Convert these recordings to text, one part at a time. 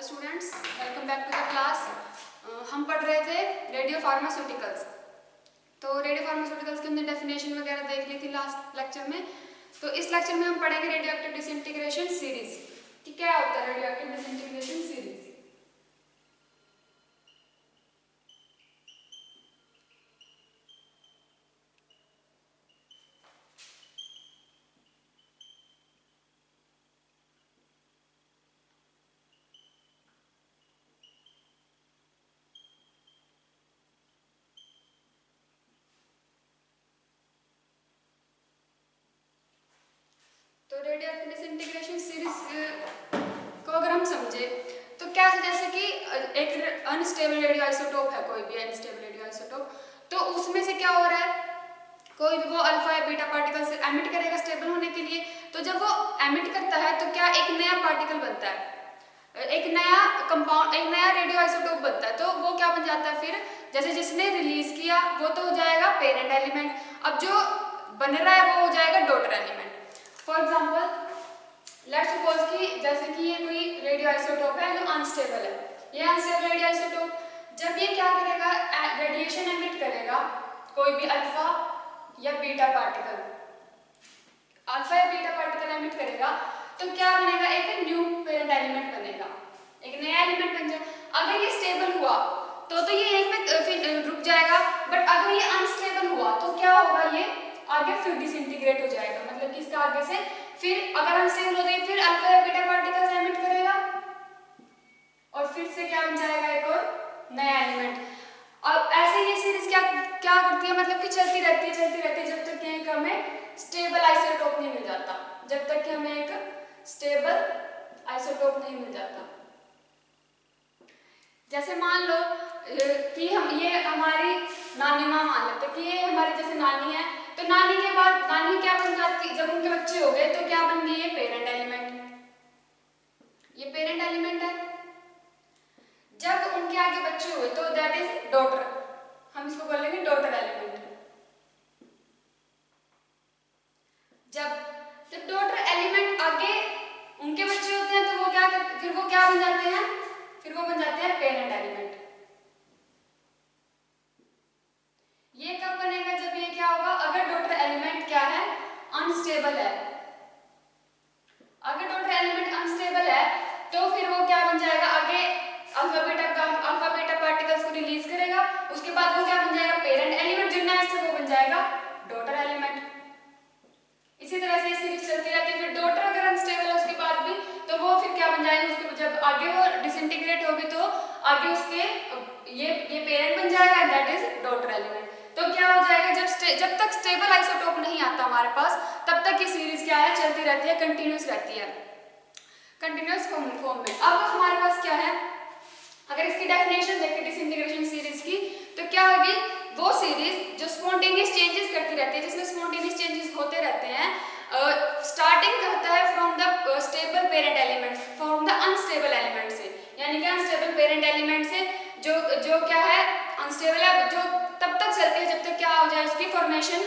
Students, welcome back to the class. हम पढ़ रहे थे रेडियो फार्मास्यूटिकल्स। तो रेडियो फार्मास्यूटिकल्स की हमने डेफिनेशन वगैरह देख ली थी लास्ट लेक्चर में। तो इस लेक्चर में हम पढ़ेंगे रेडियो एक्टिव डिसइंटीग्रेशन सीरीज कि क्या होता है रेडियो एक्टिव डिसइंटीग्रेशन सीरीज। तो रेडियो एक्टिव डिसइंटीग्रेशन सीरीज को अगर हम समझे तो क्या है, जैसे कि एक अनस्टेबल रेडियो आइसोटोप है, कोई भी अनस्टेबल रेडियो आइसोटोप, तो उसमें से क्या हो रहा है, कोई भी वो अल्फा या बीटा पार्टिकल से एमिट करेगा स्टेबल होने के लिए। तो जब वो एमिट करता है तो क्या एक नया पार्टिकल बनता है, एक नया कंपाउंड, एक नया रेडियो आइसोटोप बनता है। तो वो क्या बन जाता है फिर, जैसे जिसने रिलीज किया वो तो हो जाएगा पेरेंट एलिमेंट, अब जो बन रहा है वो हो जाएगा daughter element. For example let's suppose कि जैसे कि ये कोई रेडियो आइसोटोप है जो अनस्टेबल है, ये अनस्टेबल रेडियो आइसोटोप जब ये क्या करेगा, रेडिएशन एमिट करेगा, कोई भी अल्फा या बीटा पार्टिकल, अल्फा या बीटा पार्टिकल एमिट करेगा, तो क्या बनेगा, एक न्यू पेरेंट एलिमेंट बनेगा, एक नया एलिमेंट बन जाएगा। अगर ये स्टेबल हुआ तो ये यहीं पे फिर रुक जाएगा, बट अगर ये अनस्टेबल हुआ तो क्या होगा, ये आगे फिर डिसइंटीग्रेट हो जाएगा, मतलब कि इसका आगे से फिर अगर अनस्टेबल हो गई फिर अल्फा या बीटा पार्टिकल्स एमिट करेगा और फिर से क्या बन जाएगा, एक और नया एलिमेंट। और ऐसे ये सीरीज क्या क्या करती है, मतलब कि चलती रहती है जब तक कि एक हमें स्टेबल आइसोटोप नहीं मिल जाता, जब तक कि हमें एक स्टेबल आइसोटोप नहीं मिल जाता। जैसे मान लो कि हम ये हमारी नानी माँ मान लेते कि ये हमारी जैसे नानी है, तो नानी के बाद नानी क्या बन जाती, जब उनके बच्चे हो गए तो क्या बन गई, ये पेरेंट एलिमेंट, ये पेरेंट एलिमेंट है। जब उनके आगे बच्चे हुए तो दैट इज डॉटर, हम इसको बोलेंगे डॉटर एलिमेंट। जब डॉटर एलिमेंट आगे उनके बच्चे होते हैं तो वो क्या फिर वो क्या बन जाते हैं, फिर वो बन जाते हैं पेरेंट एलिमेंट। ये कब बनेगा, जब ये क्या होगा, अगर डॉटर एलिमेंट क्या है, अनस्टेबल है। अगर डॉटर एलिमेंट अनस्टेबल है तो फिर वो क्या बन जाएगा, आगे अल्फा बीटा पार्टिकल्स को रिलीज करेगा, उसके बाद वो क्या बन जाएगा, पेरेंट एलिमेंट, जो नेक्स्ट है वो बन जाएगा डॉटर एलिमेंट। इसी तरह से सीरीज चलती रहती है। फिर डॉटर अगर अनस्टेबल है उसके बाद भी तो वो फिर क्या बन जाएगा, उसके जब आगे वो डिसइंटीग्रेट होगी तो आगे उसके ये पेरेंट बन जाएगा, दैट इज डॉटर एलिमेंट। तो क्या हो जाएगा, जब तक स्टेबल आइसोटोप नहीं आता हमारे पास तब तक ये सीरीज क्या है, चलती रहती है, कंटिन्यूस रहती है, कंटिन्यूस फॉर्म में। अब हमारे पास क्या है, अगर इसकी डेफिनेशन देखें डिसइंटीग्रेशन सीरीज की, तो क्या होगी, वो सीरीज जो स्पॉन्टेनियस चेंजेस करती रहती है, जिसमें स्पॉन्टेनियस चेंजेस होते रहते हैं, स्टार्टिंग करता है from the stable parent element, from the unstable element से, यानी कि अनस्टेबल पेरेंट एलिमेंट से जो क्या है अनस्टेबल है, जो तब तक चलती है जब तक क्या हो जाए, उसकी फॉर्मेशन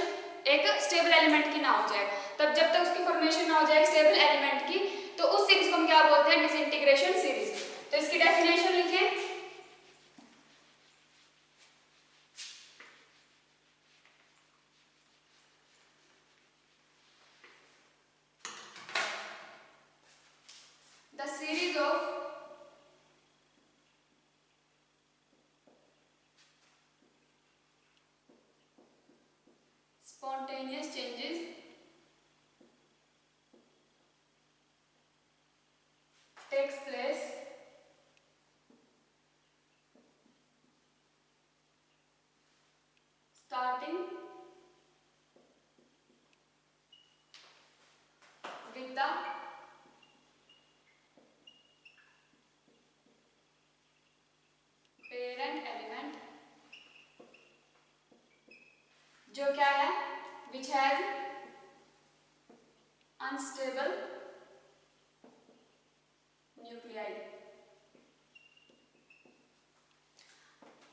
एक स्टेबल एलिमेंट की ना हो जाए, तब जब तक उसकी फॉर्मेशन ना हो जाए स्टेबल एलिमेंट की, तो उस सीरीज को हम क्या बोलते हैं, डिसइंटीग्रेशन सीरीज। तो इसकी डेफिनेशन लिखें, the series of spontaneous changes takes place starting with the parent element, जो क्या है, which has unstable nuclei,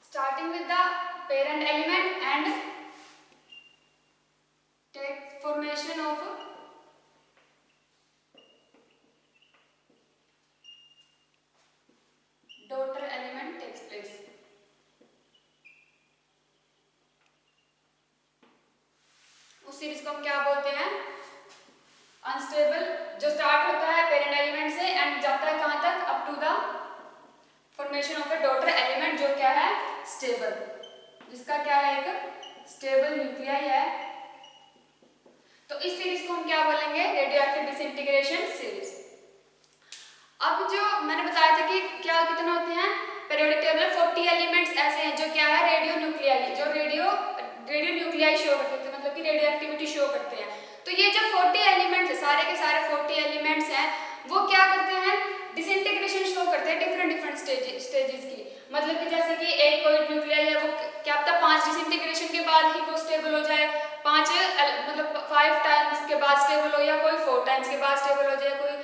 starting with the parent element and take formation of formation of A daughter element जो क्या है stable, जिसका क्या है एक स्टेबल न्यूक्लियाई है। तो इस सीरीज को हम क्या बोलेंगे रेडियो एक्टिव डिसइंटीग्रेशन सीरीज। अब जो मैंने बताया था कि क्या कितने होते हैं पीरियोडिक टेबल में 40 एलिमेंट्स ऐसे हैं जो क्या है रेडियो न्यूक्लियाई, जो रेडियो न्यूक्लियाई शो करते हैं, मतलब कि रेडियो एक्टिविटी शो करते हैं। तो ये जो 40 एलिमेंट्स है सारे के सारे 40 एलिमेंट्स हैं वो क्या करते हैं डिसइंटीग्रेशन शो करते हैं डिफरेंट स्टेजेस की। मतलब कि जैसे कि एक कोई न्यूक्लियाई है वो क्या पता 5 डिसइंटीग्रेशन के बाद ही वो स्टेबल हो जाए, 5 मतलब 5 टाइम्स के बाद स्टेबल हो, या कोई 4 टाइम्स के बाद स्टेबल हो जाए, कोई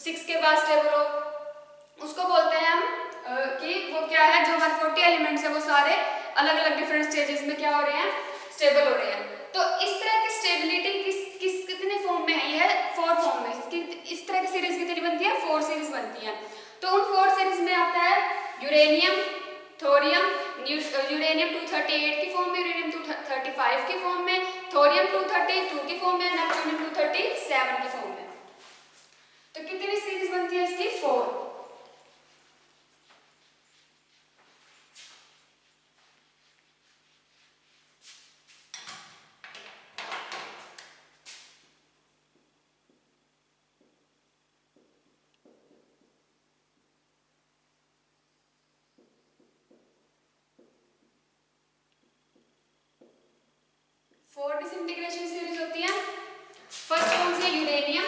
6 के बाद स्टेबल हो। उसको बोलते हैं हम कि वो क्या है जो हमारे 40 एलिमेंट्स है वो सारे अलग अलग डिफरेंट स्टेजेस में क्या हो रहे हैं स्टेबल हो रहे हैं। तो इस तरह की स्टेबिलिटी कितने फॉर्म में है, ये है 4 फॉर्म में। इस तरह की सीरीज कितनी बनती है 4 सीरीज बनती है। तो उन 4 सीरीज में आता है यूरेनियम, थोरियम, यूरेनियम 238 की फॉर्म में, यूरेनियम 235 की फॉर्म में, थोरियम 232 की फॉर्म में, नेप्ट्यूनियम 237 की फॉर्म में। तो कितनी सीरीज बनती है इसकी 4। फोर डिसइंटीग्रेशन सीरीज होती है। फर्स्ट कौन सी है यूरेनियम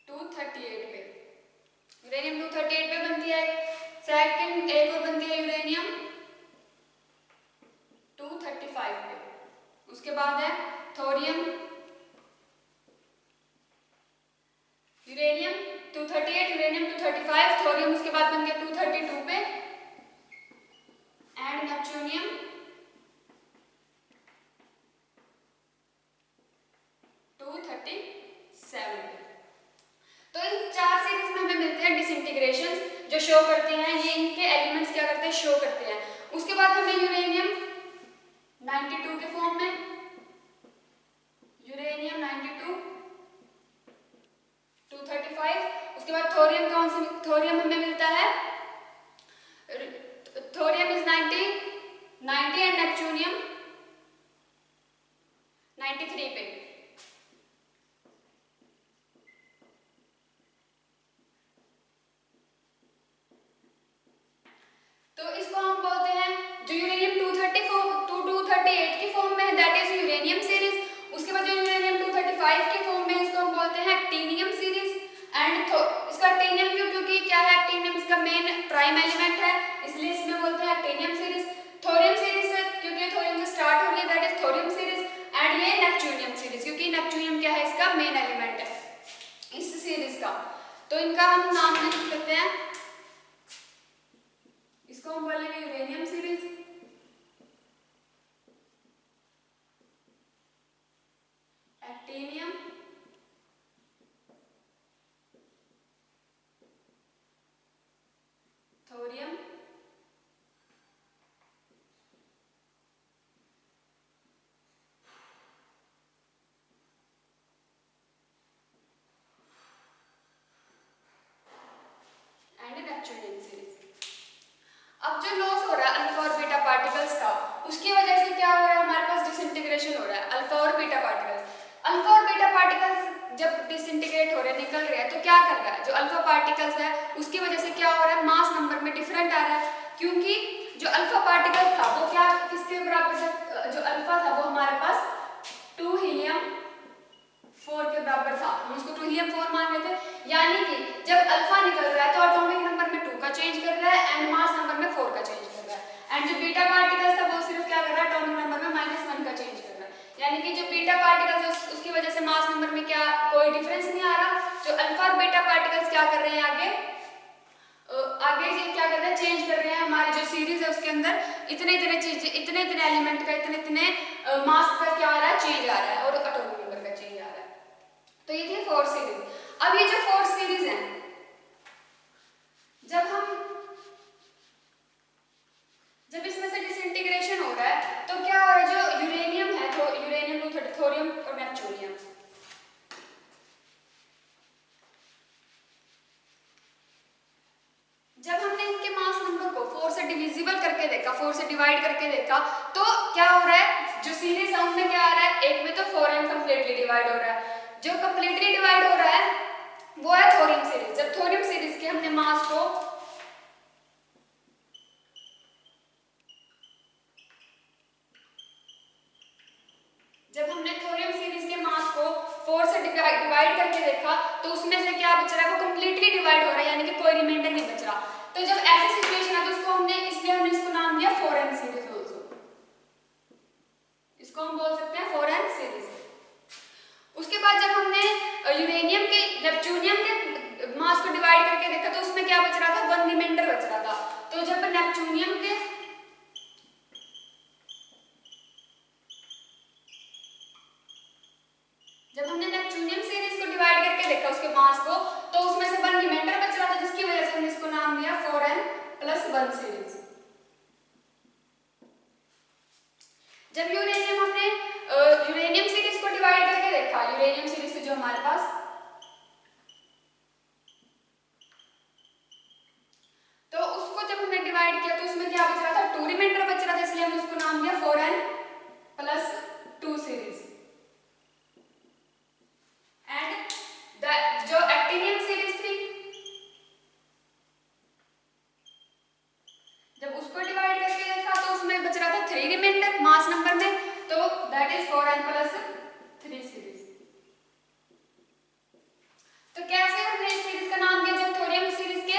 238 पे, यूरेनियम 238 पे बनती है। सेकंड एक और बनती है यूरेनियम 235 पे। उसके बाद है थोरियम, यूरेनियम 238, यूरेनियम 235, थोरियम उसके बाद बन गया 232 पे, एंड नेप्ट्यूनियम 237 पे। तो इन 4 सीरीज में हमें मिलते हैं डिसइंटीग्रेशन जो शो करते हैं, ये इनके एलिमेंट्स क्या करते हैं शो करते हैं। उसके बाद हमें यूरेनियम 92 के फॉर्म में, यूरेनियम 92 235, उसके बाद थोरियम कौन सी, थोरियम हमें मिलता है थोरियम इज 90 एंड नेप्ट्यूनियम 93 पे। तो इसको हम बोलते हैं जो यूरेनियम 238 की फॉर्म में है दैट इज यूरेनियम सीरीज। उसके बाद जो यूरेनियम 235 की फॉर्म में इसको हम बोलते हैं एक्टिनियम सीरीज। एंड इसका एक्टिनियम क्यों, क्योंकि क्या है एक्टिनियम इसका मेन प्राइम एलिमेंट है, इसलिए इसमें बोलते हैं एक्टिनियम सीरीज। थोरियम सीरीज है क्योंकि थोरियम से स्टार्ट हो रही है that is thorium series. And ये नेप्ट्यूनियम सीरीज क्योंकि नेप्ट्यूनियम क्या है इसका मेन एलिमेंट है इस सीरीज का। तो इनका हम नाम लिख लेते हैं, इसको हम बोलेंगे uranium series, actinium, thorium, and neptunium series. अब जो लॉस हो रहा है अल्फा और बीटा पार्टिकल्स का, उसकी वजह से क्या हो रहा है हमारे पास डिसइंटीग्रेशन हो रहा है अल्फा और बीटा पार्टिकल्स। अल्फा और बीटा पार्टिकल्स जब डिसइंटीग्रेट हो रहे हैं निकल रहे हैं तो क्या कर रहा है जो अल्फा पार्टिकल्स है उसकी वजह से क्या हो रहा है मास नंबर में डिफरेंट आ रहा है। क्योंकि जो अल्फा पार्टिकल्स था वो क्या किसके बराबर था, जो अल्फा था वो हमारे पास 2 हीलियम 4 के बराबर था, हम उसको 2 हीलियम 4 मान रहे थे। यानी कि जब अल्फा निकल रहा है तो एटॉमिक नंबर में 2 का चेंज कर रहा है एंड मास नंबर में 4 का चेंज कर रहा है। एंड जो बीटा पार्टिकल्स था वो सिर्फ क्या कर रहा है एटॉमिक नंबर में -1 का चेंज कर रहा है। यानी कि जो बीटा पार्टिकल्स है उसकी वजह से मास नंबर में क्या कोई डिफरेंस नहीं आ रहा। जो अल्फा और बीटा पार्टिकल्स क्या कर रहे हैं आगे ये क्या कर रहे हैं चेंज कर रहे हैं हमारी जो सीरीज है उसके अंदर इतने चीजें इतने एलिमेंट का इतने मास का क्या आ रहा है चेंज आ रहा है और एटॉमिक नंबर का चेंज आ रहा है। तो ये थी 4 सीरीज। अब ये जो 4 सीरीज है जब इसमें से डिसइंटीग्रेशन हो रहा है तो क्या हो रहा है जो यूरेनियम है तो यूरेनियम थोरियम और नेप्ट्यूनियम डिविजिबल करके देखा, 4 से डिवाइड करके देखा, तो क्या हो रहा है, जो सीरीज है उनमें क्या आ रहा है, एक में तो 4n कंप्लीटली डिवाइड हो रहा है, जो कंप्लीटली डिवाइड हो रहा है वो है थोरियम सीरीज। जब थोरियम सीरीज के हमने मास को थोरियम सीरीज के मास को 4 से डिवाइड करके देखा, तो उसमें से क्या बच रहा है, वो कंप्लीटली डिवाइड हो रहा है, यानी कि कोई रिमाइंडर नहीं बच रहा। तो जब ऐसी सिचुएशन है तो उसको हमने इसको नाम दिया 4n सीरीज आल्सो, इसको हम बोल सकते हैं 4n सीरीज। उसके बाद जब हमने यूरेनियम के नेपच्यूनियम के मास को डिवाइड करके देखा, तो उसमें क्या बच रहा था, 1 रिमाइंडर बच रहा था। तो जब नेपच्यूनियम के जब हमने नेपच्यूनियम सीरीज को डिवाइड करके देखा उसके मास को, तो उसमें से 1 रिमाइंडर बच रहा था, जिसकी वजह से हमने इसको नाम दिया 4n+1 सीरीज। जब यूरेनियम सीरीज को डिवाइड करके देखा, यूरेनियम सीरीज से जो हमारे पास, तो उसको जब हमने डिवाइड किया तो उसमें क्या बच रहा था, 2 रिमाइंडर बच रहा था, इसलिए हमने उसको नाम दिया 4n+2 सीरीज। जो एक्टिनियम सीरीज थी, जब उसको डिवाइड करके देखा तो उसमें बच रहा था 3 रिमाइंडर मास नंबर में, तो दैट इज 4n+3 सीरीज। तो कैसे हमने इस सीरीज का नाम दिया, जब थोरियम सीरीज के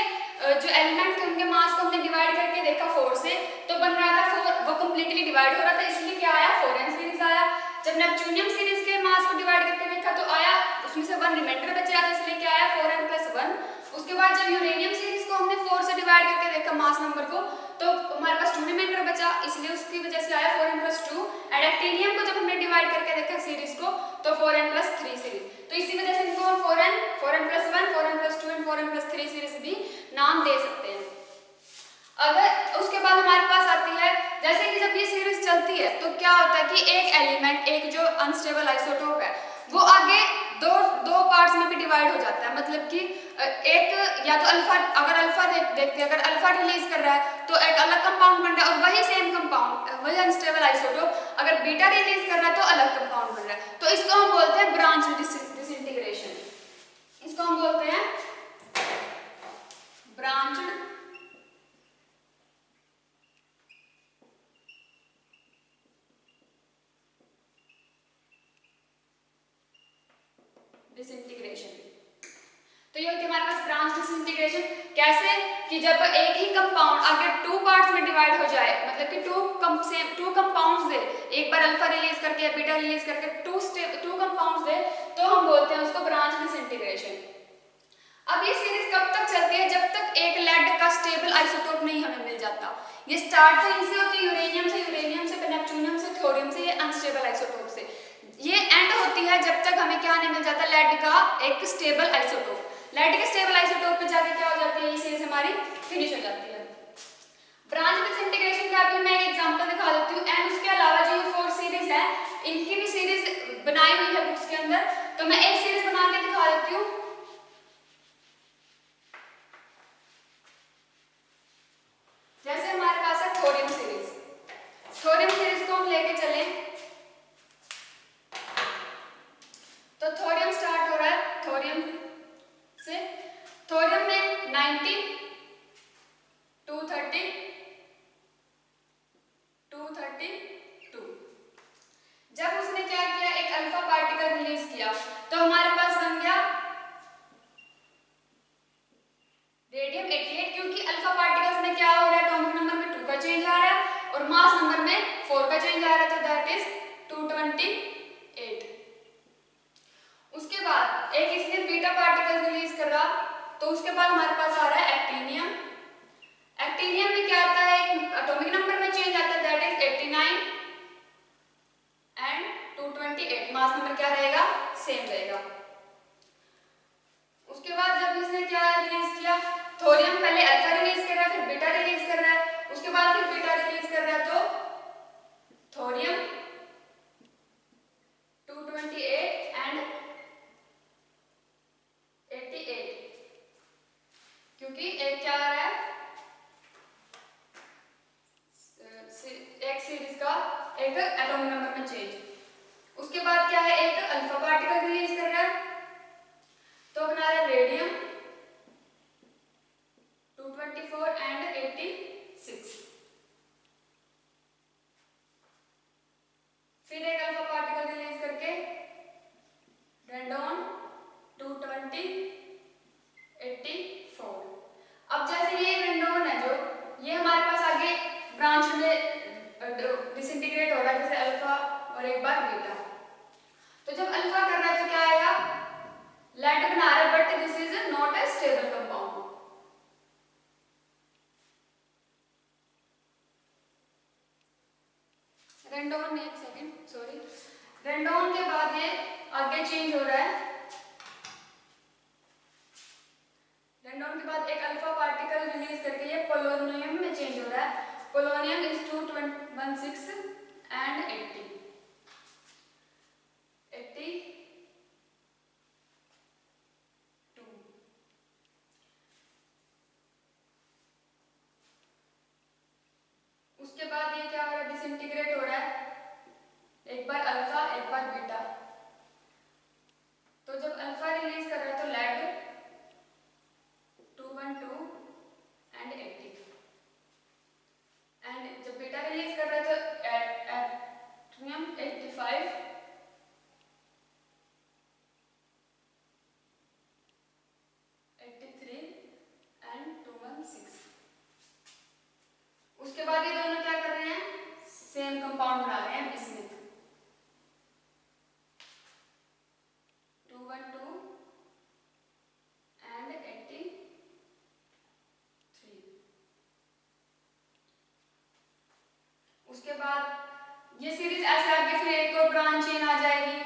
जो एलिमेंट थे उनके मास को हमने डिवाइड करके देखा 4 से, तो बन रहा था 4, वो कंप्लीटली डिवाइड हो रहा था, इसलिए क्या आया, 4n सीरीज आया। जब नेपच्यूनियम सीरीज के मास को डिवाइड करके देखा तो आया, उसमें से 1 रिमाइंडर बच रहा था, इसलिए क्या आया, 4n+1। उसके बाद जब यूरेनियम सीरीज को हमने 4 से डिवाइड करके देखा मास नंबर को, तो हमारे पास 2 रिमाइंडर बचा, इसलिए उसकी वजह से आया 4n+2। एंड एक्टिनियम को जब हमने डिवाइड करके देखा सीरीज को, तो 4n+3 सीरीज। तो इसी वजह से इनको हम 4n+1, 4n+2 and 4n+3 series भी नाम दे सकते हैं। अगर उसके बाद हमारे पास आती है, जैसे कि जब ये सीरीज चलती है तो क्या होता है कि एक एलिमेंट, एक जो अनस्टेबल आइसोटोप है, वो आगे दो पार्ट्स में भी डिवाइड हो जाता है। मतलब कि एक या तो अल्फा, अगर अल्फा देखते हैं, अगर अल्फा रिलीज कर रहा है तो एक अलग कंपाउंड बन रहा है, और वही सेम कंपाउंड, वही अनस्टेबल आइसोटोप अगर बीटा रिलीज कर रहा है तो अलग कंपाउंड बन रहा है। तो इसको हम बोलते हैं ब्रांच डिसइंटीग्रेशन, इसको हम बोलते हैं ब्रांच्ड डिसइंटीग्रेशन। तो ये होती है हमारे पास ब्रांच डिसइंटीग्रेशन। कैसे कि जब एक ही कंपाउंड अगर 2 पार्ट्स में डिवाइड हो जाए, मतलब कि 2 कंपाउंड्स दे, एक बार अल्फा रिलीज करके या बीटा रिलीज करके 2 कंपाउंड्स दे, तो हम बोलते हैं उसको ब्रांच डिसइंटीग्रेशन। अब ये सीरीज कब तक चलती है, जब तक एक लेड का स्टेबल आइसोटोप नहीं हमें मिल जाता। ये स्टार्ट तो इनसे होती है, यूरेनियम से, नेपच्यूनियम से, थोरियम से, ये अनस्टेबल आइसोटोप से। ये एंड होती है जब तक हमें क्या नहीं मिल जाता, लेड का एक स्टेबल आइसोटोप। लेड के स्टेबल आइसोटोप पे जाके क्या हो जाती है, ये सीरीज हमारी फिनिश हो जाती है। ब्रांच डिसइंटीग्रेशन का भी मैं एक एग्जांपल दिखा देती हूँ। एंड उसके अलावा जो ये 4 सीरीज है, इनकी भी सीरीज बनाई हुई है बुक्स के अंदर, तो मैं एक सीरीज बना के दिखा देती हूँ। जैसे हमारे पास है थोरियम सीरीज, थोरियम सीरीज को हम लेके चले तो थोरियम स्टार्ट हो रहा है थोरियम से, थोरियम में 90, 230, 232। जब उसने क्या किया, एक अल्फा पार्टिकल रिलीज किया, तो हमारे पास बन गया रेडियम 88, क्योंकि अल्फा पार्टिकल्स में क्या हो रहा है, एटॉमिक नंबर में 2 का चेंज आ रहा है और मास नंबर में 4 का चेंज आ रहा है, तो दैट इज 228। उसके बाद एक इसने बीटा पार्टिकल रिलीज करा, तो उसके बाद हमारे पास आ रहा है एक्टिनियम। एक्टिनियम में क्या आता है, एटॉमिक नंबर में चेंज आता है, that is 89 and 228, mass number क्या रहेगा, सेम रहेगा। उसके बाद जब इसने क्या रिलीज किया, थोरियम पहले अल्फा रिलीज कर रहा है, फिर बीटा रिलीज कर रहा है, उसके बाद फिर बीटा रिलीज कर रहा है, तो थोरियम 228 एंड 88, क्योंकि एक क्या आ रहा है, तो बना रहे रेडियम 224 एंड 86। फिर एक अल्फा पार्टिकल रिलीज करके रेडॉन 220 84। अब जैसे ये रेडॉन है जो ये हमारे पास आगे ब्रांच में डिसइंटीग्रेट हो रहा है जैसे अल्फा और एक बार बीटा। तो जब अल्फा कर रहा है तो क्या आएगा, लेड बना रहा है but this is not a stable compound. Radon एक सेकेंड सॉरी, रेडॉन के बाद ये आगे चेंज हो रहा है। रेडॉन के बाद एक अल्फा पार्टिकल रिलीज करके ये पोलोनियम में चेंज हो रहा है। Polonium is 216 and 82। उसके बाद ये क्या हो रहा है, डिसइंटीग्रेट हो रहा है, एक बार अल्फा एक बार बीटा। तो जब अल्फा रिलीज कर रहा है तो लेड 212 एंड 80 एंड जब बीटा रिलीज कर रहा है तो एटमियम 85 83 एंड 216। उसके बाद ये दोनों क्या कर रहे हैं, सेम कंपाउंड बना रहे हैं बिस्मिथ 212 एंड 83। उसके बाद ये सीरीज ऐसे आगे फिर एक और ब्रांच चेन आ जाएगी।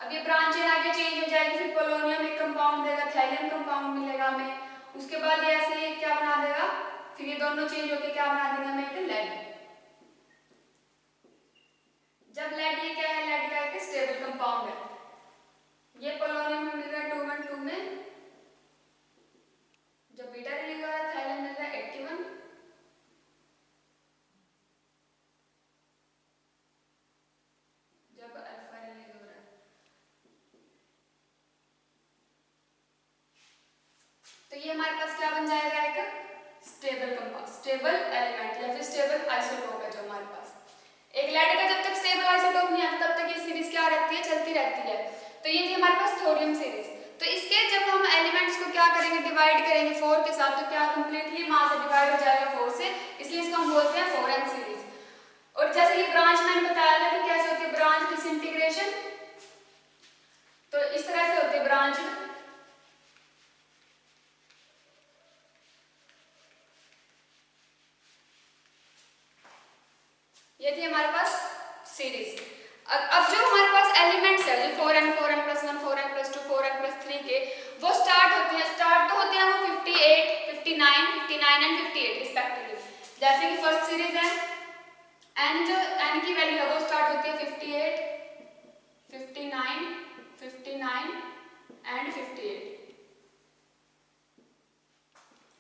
अब ये ब्रांच चेन आगे चेंज हो जाएगी, फिर पोलोनियम एक कंपाउंड देगा, थैलियम कंपाउंड मिलेगा हमें। उसके बाद ये ऐसे ये क्या बना देगा, फिर ये दोनों चेंज होकर क्या बना देंगे हमें, एक लेड। जब लेड ये क्या है, लेड का एक स्टेबल कंपाउंड है। ये पोलोनियम में मिल रहा है 212 में, जब बीटा रिलीज हो रहा है थैलियम मिल रहा है 81, जब अल्फा रिलीज हो रहा है। तो ये हमारे पास क्या बन जाएगा, एक स्टेबल कंपाउंड, स्टेबल एलिमेंट या फिर स्टेबल आइसोटोप है जो हमारे पास। एक लेड का जब तक स्टेबल आइसोटोप नहीं आता तब तक ये सीरीज क्या रहती है, चलती रहती है। तो ये थी हमारे पास थोरियम सीरीज। तो इसके जब हम एलिमेंट्स को क्या करेंगे, डिवाइड करेंगे 4 के साथ, तो क्या कंप्लीटली मास डिवाइड हो जाएगा 4 से, इसलिए इसको हम बोलते हैं 4n सीरीज। और जैसे कि ब्रांच मैंने बताया था कि कैसे होती है ब्रांच डिसइंटीग्रेशन, तो इस तरह से होती है ब्रांच। ये थी हमारे पास सीरीज। अब जो हमारे पास एलिमेंट्स है जो 4n 4n + 1 4n + 2 4n + 3 के, वो स्टार्ट तो होते हैं वो 58 59 59 एंड 58 रिस्पेक्टिवली। जैसे कि फर्स्ट सीरीज है n, जो n की वैल्यू है वो स्टार्ट होती है 58 59 59 एंड 58।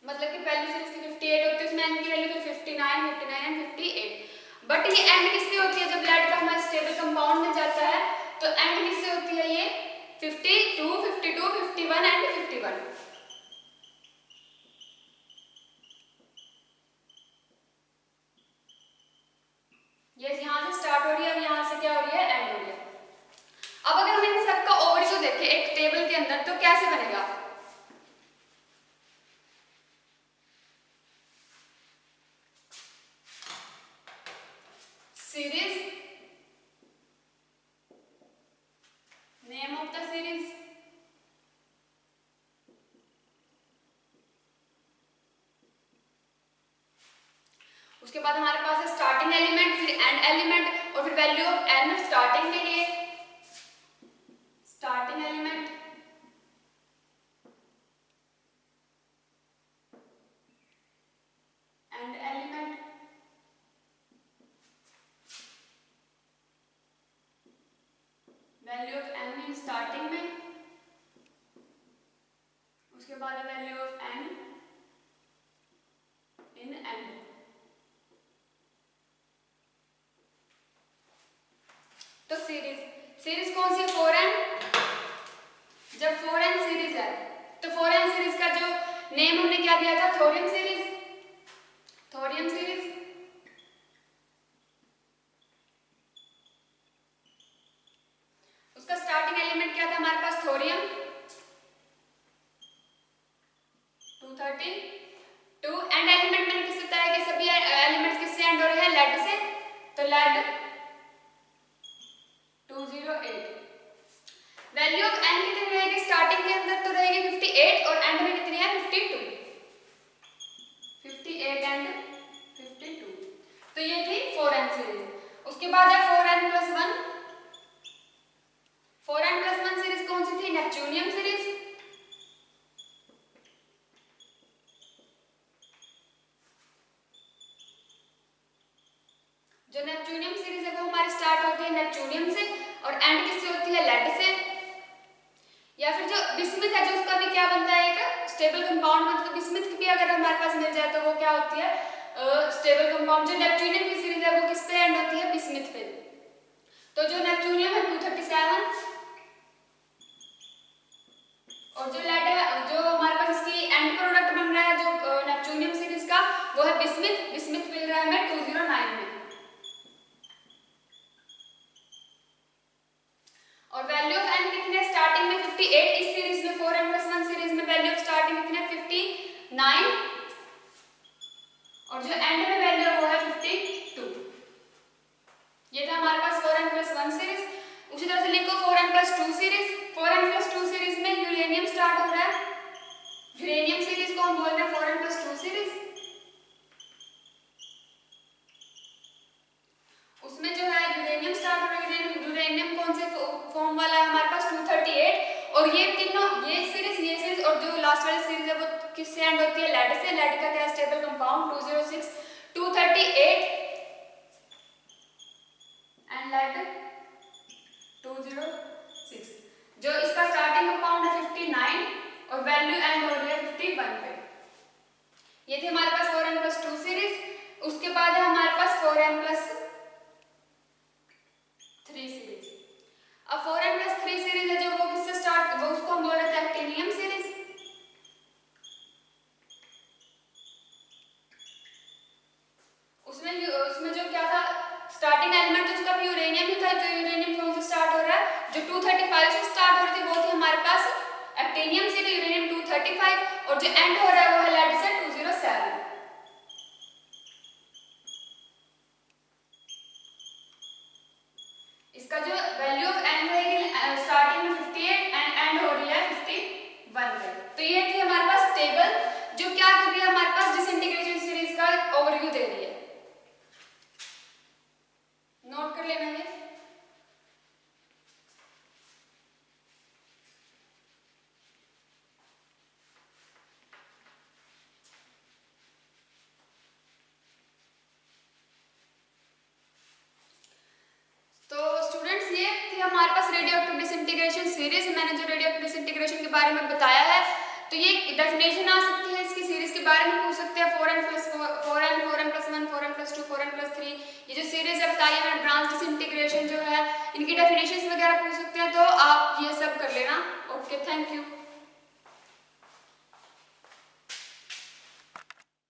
मतलब कि पहली सीरीज की 58 होती है, उसमें n की वैल्यू 59 59 एंड 58। बट ये एंड किससे होती है, जब लेड का हमारा स्टेबल कंपाउंड में जाता है तो एंड किससे होती है, ये 52 52 51 एंड 51। ये यहां से स्टार्ट हो रही है और यहां से क्या हो रही है, एंड हो रही है। अब अगर हम इन सबका ओवरव्यू देखें एक टेबल के अंदर तो कैसे बनेगा, series, name of the series, उसके बाद हमारे पास है स्टार्टिंग एलिमेंट, फिर एंड एलिमेंट और फिर वैल्यू ऑफ n स्टार्टिंग के लिए, starting element, and element, value of n in starting में, उसके बाद value of n in and. तो सीरीज कौन सी है, 4n। जब 4n सीरीज है क्या दिया था, थोरियम सीरीज। थोरियम सीरीज उसका स्टार्टिंग एलिमेंट क्या था हमारे पास, थोरियम 232 एंड एलिमेंट मैंने किससे बताया कि सभी एलिमेंट्स किससे एंड हो रहे हैं, लेड से, तो लेड 208। वैल्यू ऑफ एन कितनी रहेगी, स्टार्टिंग के अंदर तो रहेगी 58 और एंड में कितनी है 52, 58 एंड 52। तो ये थी 4n सीरीज। उसके बाद है 4n+1। 4n+1 सीरीज कौन सी थी, नेपच्यूनियम सीरीज। जो नेपच्यूनियम सीरीज है वो हमारी स्टार्ट होती है नेपच्यूनियम से और एंड किससे होती है, लेड से। या फिर जो बिस्मिथ है, जो उसका भी क्या बनता है, एक स्टेबल कंपाउंड बनता है। तो बिस्मिथ की भी अगर हमारे पास मिल जाए तो वो क्या होती है, स्टेबल कंपाउंड। जो नेपच्यूनियम की सीरीज है वो किस पे एंड होती है, बिस्मिथ पे। तो जो नेपच्यूनियम है 237 और जो लेड है, जो हमारे पास इसकी एंड प्रोडक्ट बन रहा है जो नेपच्यूनियम सीरीज का, वो है बिस्मिथ। बिस्मिथ मिल रहा है हमें 209 में। और वैल्यू ऑफ एन कितने है, स्टार्टिंग में 58 इस सीरीज में, 4n+1 सीरीज में वैल्यू ऑफ स्टार्टिंग कितने है 59 और जो एंड में वैल्यू है वो है 52। ये था हमारे पास 4n+1 सीरीज। उसी तरह से लिखो 4n+2 सीरीज। 4n+2 सीरीज में यूरेनियम स्टार्ट हो रहा है, यूरेनियम सीरीज को हम बोल रहे हैं 4n+2 सीरीज। उसमें जो है यूरेनियम स्टार्ट हो रहा है, यूरेनियम कौन से फॉर्म वाला है हमारे पास, 238। और ये तीनों, ये सीरीज और जो लास्ट वाली सीरीज है वो किससे एंड होती है, लेड से। लेड का क्या स्टेबल कंपाउंड 206, 238 एंड लेड 206। जो इसका स्टार्टिंग कंपाउंड है 59 और वैल्यू एंड हो रही है 51 पे। ये थी हमारे पास 4n+2 सीरीज। उसके बाद है हमारे पास 4n+3 सीरीज। अब 4n+3 सीरीज है जो वो किससे स्टार्ट, वो उसको हम बोल रहे थे एक्टिनियम सीरीज। उसमें जो क्या था, स्टार्टिंग एलिमेंट तो उसका भी यूरेनियम ही था। तो यूरेनियम कौन से स्टार्ट हो रहा है, जो 235 से स्टार्ट हो रही थी वो थी हमारे पास एक्टिनियम सीरीज, यूरेनियम 235 और जो एंड हो रहा है वो है लेड से 207। इसका जो वैल्यू ऑफ एन रहेगी स्टार्टिंग में 58 एंड हो रही है 51 पे। तो ये थी हमारे पास टेबल जो क्या कर रही है, हमारे पास डिसइंटीग्रेशन सीरीज का ओवरव्यू दे रही है। नोट कर लेना है। तो स्टूडेंट्स ये थी हमारे पास रेडियोएक्टिव डिसइंटीग्रेशन सीरीज। मैंने जो रेडियोएक्टिव डिसइंटीग्रेशन के बारे में बताया है, तो ये डेफिनेशन आ सकती है इसकी सीरीज के बारे में पूछ सकते हैं। 4n+1, 4n+2, 4n+3 ये जो सीरीज है बताइए मैंने, ब्रांच डिसइंटीग्रेशन जो है, इनकी डेफिनेशंस वगैरह पूछ सकते हैं। तो आप ये सब कर लेना। Okay, thank you.